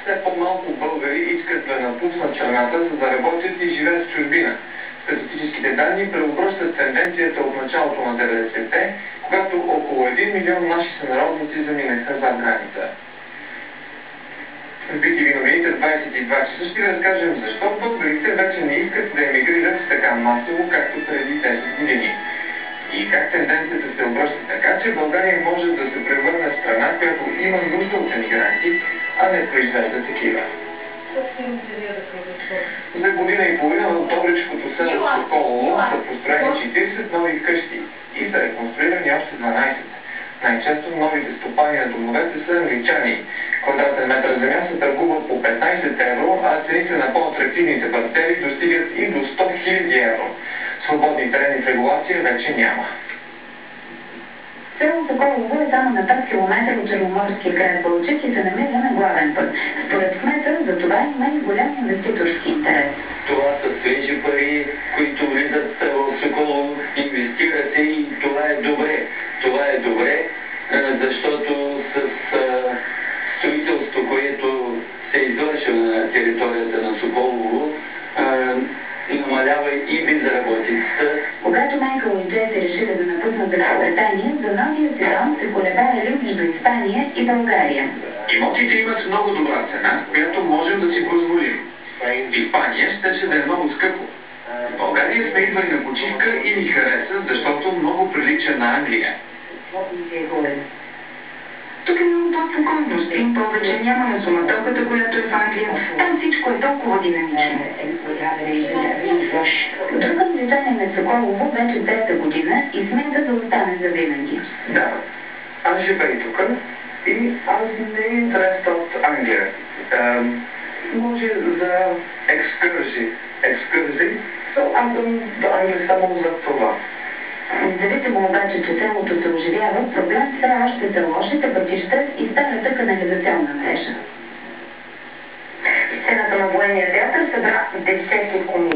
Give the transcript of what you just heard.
Все по-малко българи искат да напуснат страната, за да работят и живеят в чужбина. Статистическите данни преобръщат тенденцията от началото на 90-те, когато около 1 милион наши сънародници заминаха зад граница. В BTV новините в 22 часа ще разкажем защо българите вече не искат да емигрират така масово, както преди 10 години. И как тенденцията се обръща така, че България може да се превърне в страна, която има нужда от емигранти, а не произвежда такива. За година и половина в Добричкото село Соколово са построени 40 нови къщи и са реконструирани още 12. Най-често новите стопани на домовете са англичани. Квадратен метър земя се търгува по 15 евро, а цените на по-атрактивните парцели достигат и до 100 000 евро. Свободни терени в регулация вече няма. Село Соколово е само на 5 км от черноморския град Бълчик и се намира на главен път. Според кмета, за това има и голям инвеститорски интерес. Това са свежи пари, които влизат в Соколово, инвестирате и това е добре. Това е добре, защото с строителство, което се извършва на територията на Соколово, намалява и безработицата. Когато Майкъл и Джей се решили да напуснат Великобритания, за новия сезон се колебаели между Испания и България. Имотите имат много добра цена, която можем да си позволим. Испания щеше да е много скъпо. В България сме идвали на почивка и ни хареса, защото много прилича на Англия. Тук е много по-спокойно, спим повече, нямаме суматохата, която е в Англия. Там всичко е толкова динамично. Друг англичанин е в Соколово вече 3-та година и смята да остане завинаги. Да, аз живея тук и аз не е интерес от Англия. Може за екскурзии, аз съм до Англия само за това. Независимо обаче, че селото се оживява, проблем все още са лошите пътища и старата канализационна мрежа. Сцената на военния театър събра десетки комисии.